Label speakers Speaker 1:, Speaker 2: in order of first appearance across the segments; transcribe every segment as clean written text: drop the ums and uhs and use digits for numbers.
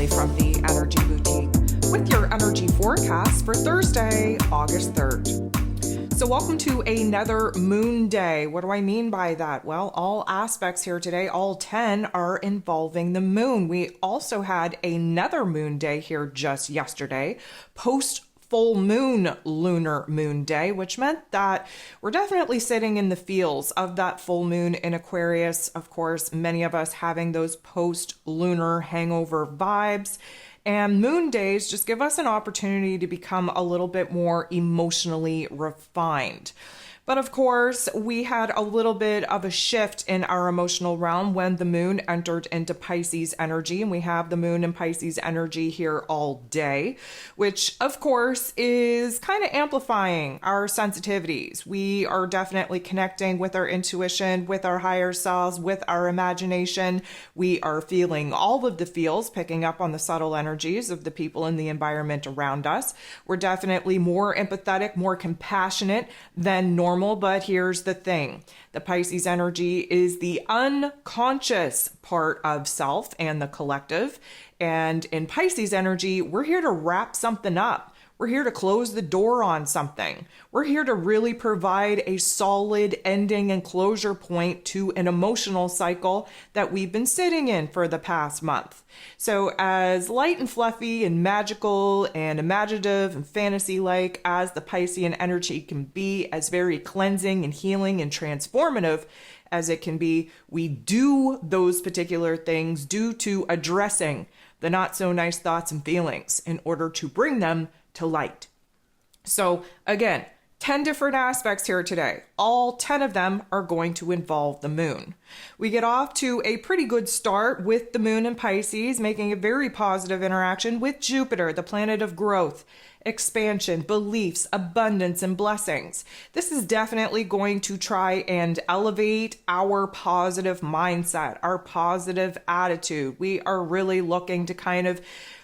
Speaker 1: from the Energy Boutique with your energy forecast for Thursday, August 3rd. So welcome to another moon day. What do I mean by that? Well, all aspects here today, all 10 are involving the moon. We also had another moon day here just yesterday, post full moon lunar moon day, which meant that we're definitely sitting in the feels of that full moon in Aquarius. Of course, many of us having those post-lunar hangover vibes. And moon days just give us an opportunity to become a little bit more emotionally refined. But of course, we had a little bit of a shift in our emotional realm when the moon entered into Pisces energy, and we have the moon in Pisces energy here all day, which of course is kind of amplifying our sensitivities. We are definitely connecting with our intuition, with our higher selves, with our imagination. We are feeling all of the feels, picking up on the subtle energies of the people in the environment around us. We're definitely more empathetic, more compassionate than normal. But here's the thing. The Pisces energy is the unconscious part of self and the collective. And in Pisces energy, we're here to wrap something up. We're here to close the door on something. We're here to really provide a solid ending and closure point to an emotional cycle that we've been sitting in for the past month. So as light and fluffy and magical and imaginative and fantasy-like as the Piscean energy can be, as very cleansing and healing and transformative as it can be, we do those particular things due to addressing the not so nice thoughts and feelings in order to bring them to light. So again, 10 different aspects here today. All 10 of them are going to involve the moon. We get off to a pretty good start with the moon in Pisces, making a very positive interaction with Jupiter, the planet of growth, expansion, beliefs, abundance, and blessings. This is definitely going to try and elevate our positive mindset, our positive attitude. We are really looking to kind of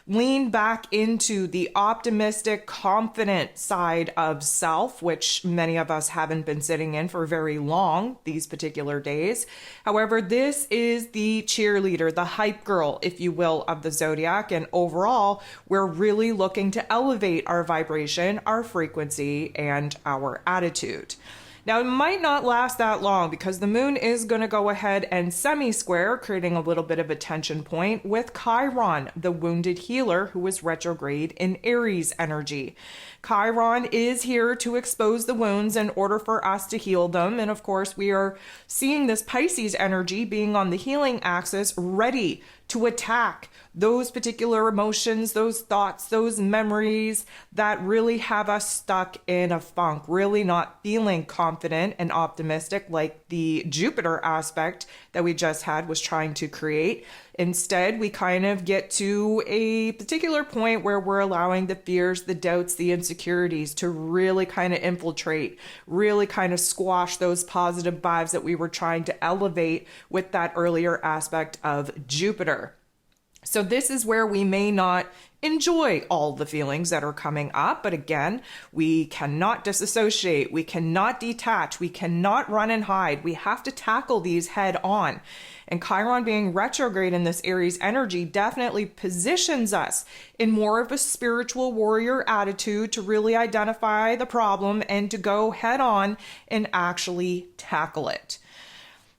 Speaker 1: lean back into the optimistic, confident side of self, which many of us haven't been sitting in for very long these particular days. However, this is the cheerleader, the hype girl, if you will, of the zodiac. And overall, we're really looking to elevate our vibration, our frequency, and our attitude. Now, it might not last that long because the moon is going to go ahead and semi-square, creating a little bit of a tension point with Chiron, the wounded healer who is retrograde in Aries energy. Chiron is here to expose the wounds in order for us to heal them. And of course, we are seeing this Pisces energy being on the healing axis, ready to attack those particular emotions, those thoughts, those memories that really have us stuck in a funk, really not feeling confident and optimistic like the Jupiter aspect that we just had was trying to create. Instead, we kind of get to a particular point where we're allowing the fears, the doubts, the insecurities to really kind of infiltrate, really kind of squash those positive vibes that we were trying to elevate with that earlier aspect of Jupiter. So this is where we may not enjoy all the feelings that are coming up. But again, we cannot disassociate. We cannot detach. We cannot run and hide. We have to tackle these head on. And Chiron being retrograde in this Aries energy definitely positions us in more of a spiritual warrior attitude to really identify the problem and to go head on and actually tackle it.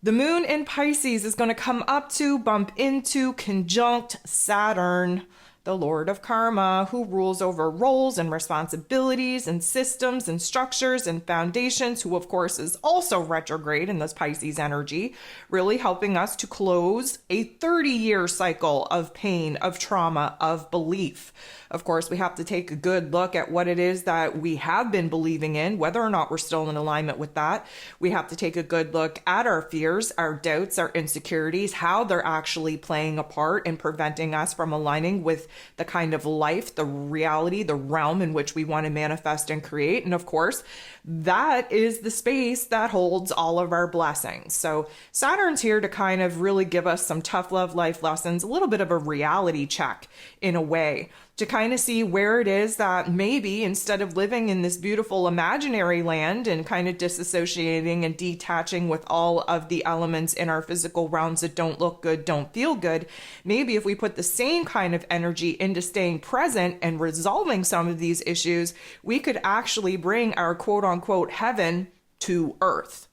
Speaker 1: The moon in Pisces is going to come up to, bump into, conjunct Saturn, the Lord of Karma, who rules over roles and responsibilities and systems and structures and foundations, who of course is also retrograde in this Pisces energy, really helping us to close a 30-year cycle of pain, of trauma, of belief. Of course, we have to take a good look at what it is that we have been believing in, whether or not we're still in alignment with that. We have to take a good look at our fears, our doubts, our insecurities, how they're actually playing a part in preventing us from aligning with the kind of life, the reality, the realm in which we want to manifest and create. And of course, that is the space that holds all of our blessings. So Saturn's here to kind of really give us some tough love life lessons, a little bit of a reality check in a way. to kind of see where it is that maybe instead of living in this beautiful imaginary land and kind of disassociating and detaching with all of the elements in our physical realms that don't look good, don't feel good, maybe if we put the same kind of energy into staying present and resolving some of these issues, we could actually bring our quote unquote heaven to earth.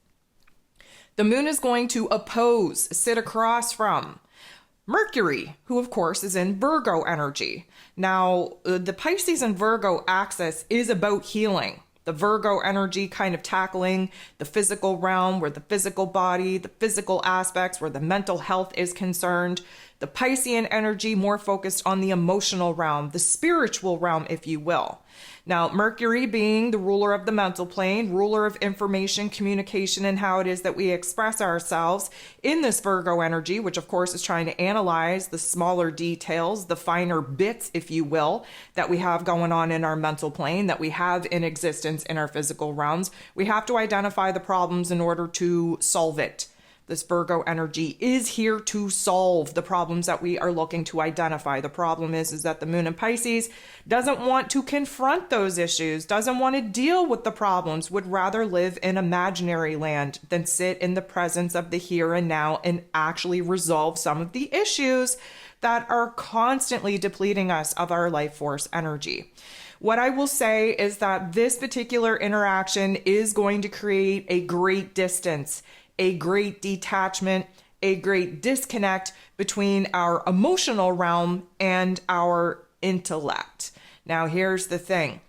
Speaker 1: The moon is going to sit across from Mercury, who of course is in Virgo energy. Now, the Pisces and Virgo axis is about healing. The Virgo energy kind of tackling the physical realm, where the physical body, the physical aspects, where the mental health is concerned. The Piscean energy more focused on the emotional realm, the spiritual realm, if you will. Now, Mercury being the ruler of the mental plane, ruler of information, communication, and how it is that we express ourselves in this Virgo energy, which of course is trying to analyze the smaller details, the finer bits, if you will, that we have going on in our mental plane, that we have in existence in our physical realms. We have to identify the problems in order to solve it. This Virgo energy is here to solve the problems that we are looking to identify. The problem is that the moon in Pisces doesn't want to confront those issues, doesn't want to deal with the problems, would rather live in imaginary land than sit in the presence of the here and now and actually resolve some of the issues that are constantly depleting us of our life force energy. What I will say is that this particular interaction is going to create a great distance, a great detachment, a great disconnect between our emotional realm and our intellect. Now, here's the thing.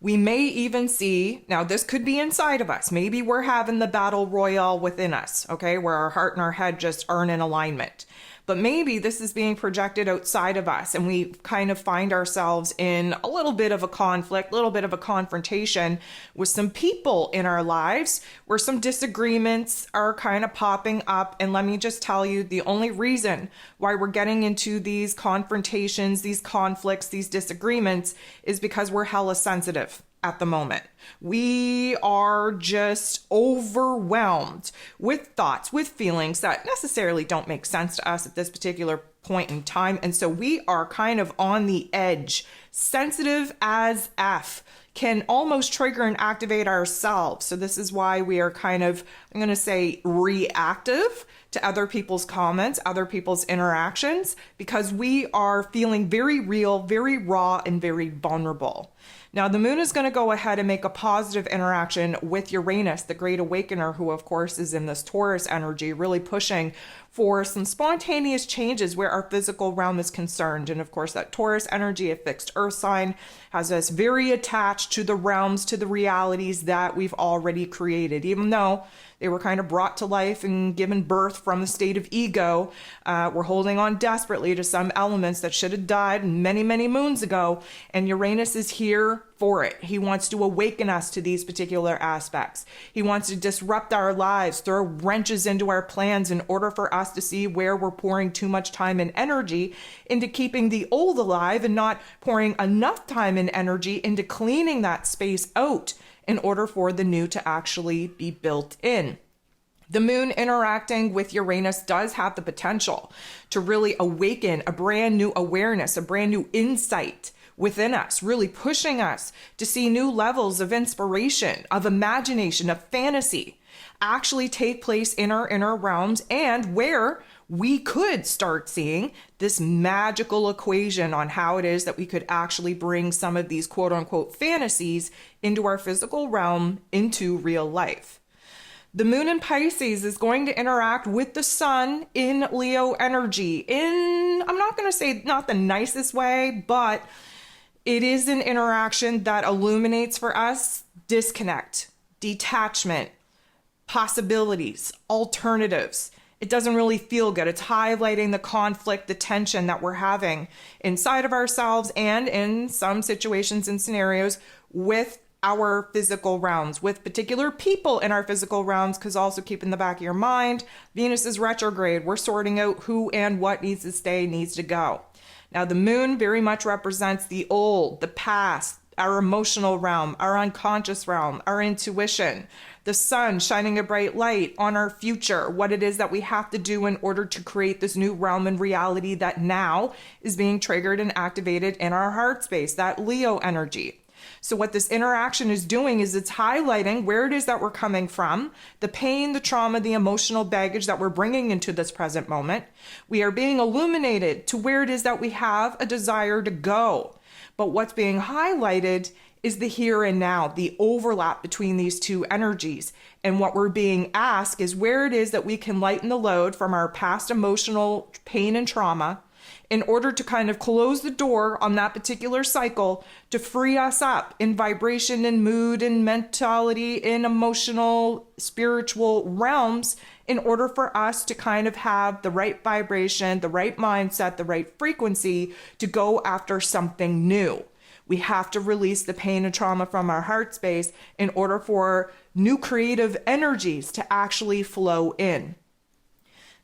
Speaker 1: We may even see, now this could be inside of us. Maybe we're having the battle royale within us, okay, where our heart and our head just aren't in alignment. But maybe this is being projected outside of us and we kind of find ourselves in a little bit of a conflict, a little bit of a confrontation with some people in our lives where some disagreements are kind of popping up. And let me just tell you, the only reason why we're getting into these confrontations, these conflicts, these disagreements is because we're hella sensitive. At the moment, we are just overwhelmed with thoughts, with feelings that necessarily don't make sense to us at this particular point in time. And so we are kind of on the edge, sensitive as F, can almost trigger and activate ourselves. So this is why we are kind of, I'm going to say, reactive to other people's comments, other people's interactions, because we are feeling very real, very raw, and very vulnerable. Now, the moon is going to go ahead and make a positive interaction with Uranus, the great awakener, who of course is in this Taurus energy, really pushing for some spontaneous changes where our physical realm is concerned. And of course, that Taurus energy, a fixed earth sign, has us very attached to the realms, to the realities that we've already created, even though they were kind of brought to life and given birth from the state of ego. We're holding on desperately to some elements that should have died many, many moons ago. And Uranus is here for it. He wants to awaken us to these particular aspects. He wants to disrupt our lives, throw wrenches into our plans in order for us to see where we're pouring too much time and energy into keeping the old alive and not pouring enough time and energy into cleaning that space out in order for the new to actually be built in. The moon interacting with Uranus does have the potential to really awaken a brand new awareness, a brand new insight within us, really pushing us to see new levels of inspiration, of imagination, of fantasy actually take place in our inner realms, and where we could start seeing this magical equation on how it is that we could actually bring some of these quote unquote fantasies into our physical realm, into real life. The moon in Pisces is going to interact with the sun in Leo energy I'm not going to say not the nicest way, but it is an interaction that illuminates for us disconnect, detachment, possibilities, alternatives. It doesn't really feel good. It's highlighting the conflict, the tension that we're having inside of ourselves and in some situations and scenarios with our physical realms, with particular people in our physical realms, because also keep in the back of your mind, Venus is retrograde. We're sorting out who and what needs to stay, needs to go. Now, the moon very much represents the old, the past, our emotional realm, our unconscious realm, our intuition, the sun shining a bright light on our future, what it is that we have to do in order to create this new realm and reality that now is being triggered and activated in our heart space, that Leo energy. So what this interaction is doing is it's highlighting where it is that we're coming from, the pain, the trauma, the emotional baggage that we're bringing into this present moment. We are being illuminated to where it is that we have a desire to go. But what's being highlighted is the here and now, the overlap between these two energies. And what we're being asked is where it is that we can lighten the load from our past emotional pain and trauma in order to kind of close the door on that particular cycle to free us up in vibration and mood and mentality in emotional, spiritual realms in order for us to kind of have the right vibration, the right mindset, the right frequency to go after something new. We have to release the pain and trauma from our heart space in order for new creative energies to actually flow in.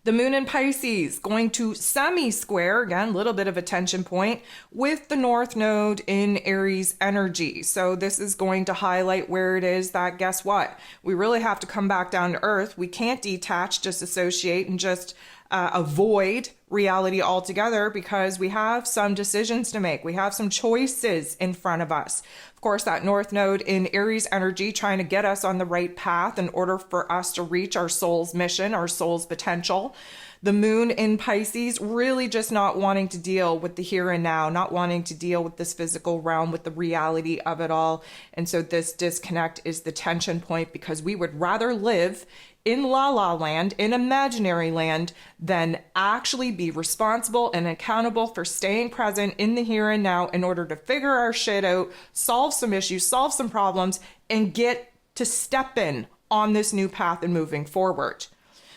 Speaker 1: The moon in Pisces going to semi-square, again, a little bit of a tension point, with the North Node in Aries energy. So this is going to highlight where it is that, guess what? We really have to come back down to earth. We can't detach, disassociate, and just avoid reality altogether because we have some decisions to make. We have some choices in front of us. Of course, that North Node in Aries energy trying to get us on the right path in order for us to reach our soul's mission, our soul's potential. The moon in Pisces really just not wanting to deal with the here and now, not wanting to deal with this physical realm, with the reality of it all. And so this disconnect is the tension point because we would rather live in la la land, in imaginary land, than actually be responsible and accountable for staying present in the here and now in order to figure our shit out, solve some issues, solve some problems, and get to step in on this new path and moving forward.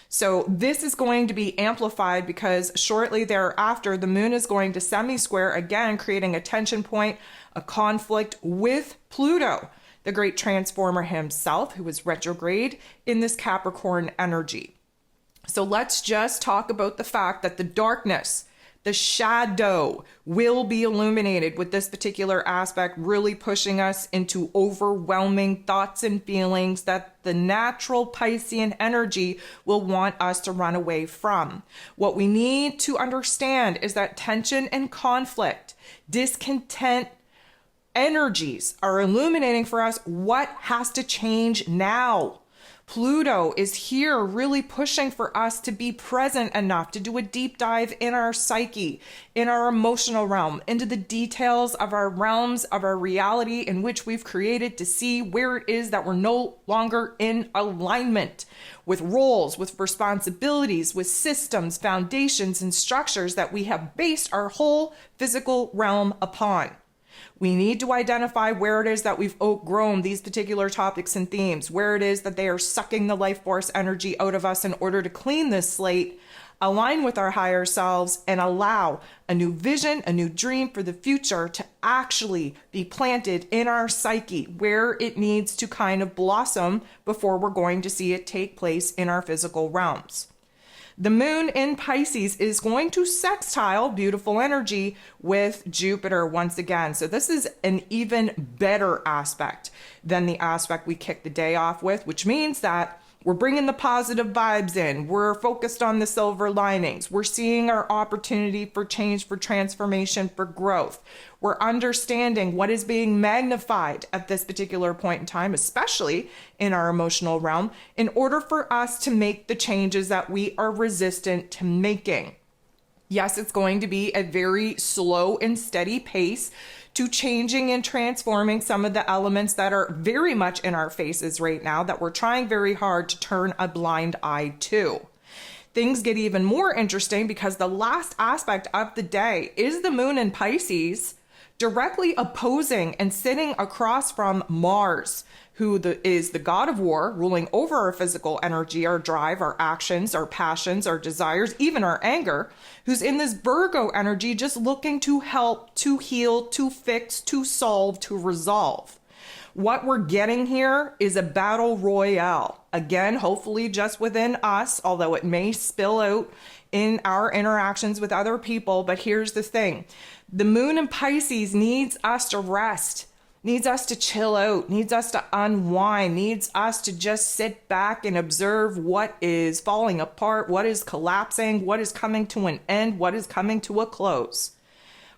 Speaker 1: So this is going to be amplified because shortly thereafter, the moon is going to semi-square again, creating a tension point, a conflict with Pluto, the great transformer himself, who is retrograde in this Capricorn energy. So let's just talk about the fact that the darkness, the shadow will be illuminated with this particular aspect, really pushing us into overwhelming thoughts and feelings that the natural Piscean energy will want us to run away from. What we need to understand is that tension and conflict, discontent, energies are illuminating for us what has to change now. Pluto is here really pushing for us to be present enough to do a deep dive in our psyche, in our emotional realm, into the details of our realms, of our reality in which we've created to see where it is that we're no longer in alignment with roles, with responsibilities, with systems, foundations, and structures that we have based our whole physical realm upon. We need to identify where it is that we've outgrown these particular topics and themes, where it is that they are sucking the life force energy out of us in order to clean this slate, align with our higher selves, and allow a new vision, a new dream for the future to actually be planted in our psyche where it needs to kind of blossom before we're going to see it take place in our physical realms. The moon in Pisces is going to sextile, beautiful energy, with Jupiter once again. So this is an even better aspect than the aspect we kicked the day off with, which means that we're bringing the positive vibes in. We're focused on the silver linings. We're seeing our opportunity for change, for transformation, for growth. We're understanding what is being magnified at this particular point in time, especially in our emotional realm, in order for us to make the changes that we are resistant to making. Yes, it's going to be a very slow and steady pace to changing and transforming some of the elements that are very much in our faces right now that we're trying very hard to turn a blind eye to. Things get even more interesting because the last aspect of the day is the moon in Pisces directly opposing and sitting across from Mars, who is the god of war, ruling over our physical energy, our drive, our actions, our passions, our desires, even our anger, who's in this Virgo energy just looking to help, to heal, to fix, to solve, to resolve. What we're getting here is a battle royale. Again, hopefully just within us, although it may spill out in our interactions with other people. But here's the thing. The moon in Pisces needs us to rest needs us to chill out, needs us to unwind, needs us to just sit back and observe what is falling apart, what is collapsing, what is coming to an end, what is coming to a close.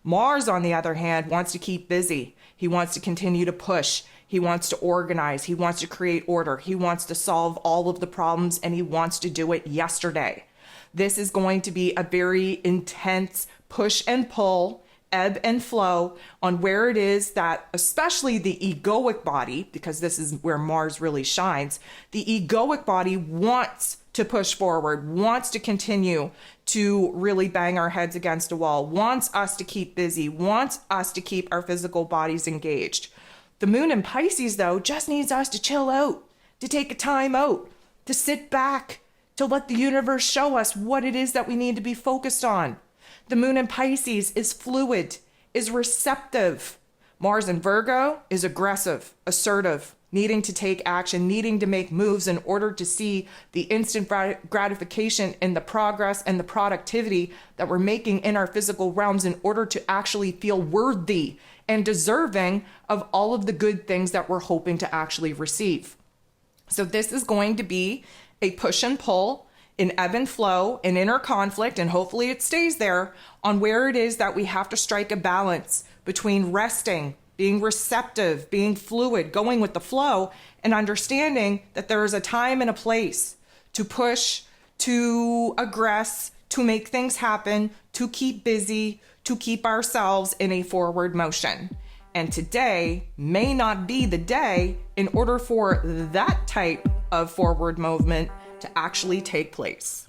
Speaker 1: Mars, on the other hand, wants to keep busy. He wants to continue to push. He wants to organize. He wants to create order. He wants to solve all of the problems, and he wants to do it yesterday. This is going to be a very intense push and pull, ebb and flow on where it is that, especially the egoic body, because this is where Mars really shines, the egoic body wants to push forward, wants to continue to really bang our heads against a wall, wants us to keep busy, wants us to keep our physical bodies engaged. The moon in Pisces, though, just needs us to chill out, to take a time out, to sit back, to let the universe show us what it is that we need to be focused on. The moon in Pisces is fluid, is receptive. Mars in Virgo is aggressive, assertive, needing to take action, needing to make moves in order to see the instant gratification in the progress and the productivity that we're making in our physical realms in order to actually feel worthy and deserving of all of the good things that we're hoping to actually receive. So this is going to be a push and pull, an ebb and flow, an inner conflict, and hopefully it stays there on where it is that we have to strike a balance between resting, being receptive, being fluid, going with the flow, and understanding that there is a time and a place to push, to aggress, to make things happen, to keep busy, to keep ourselves in a forward motion. And today may not be the day in order for that type of forward movement to actually take place.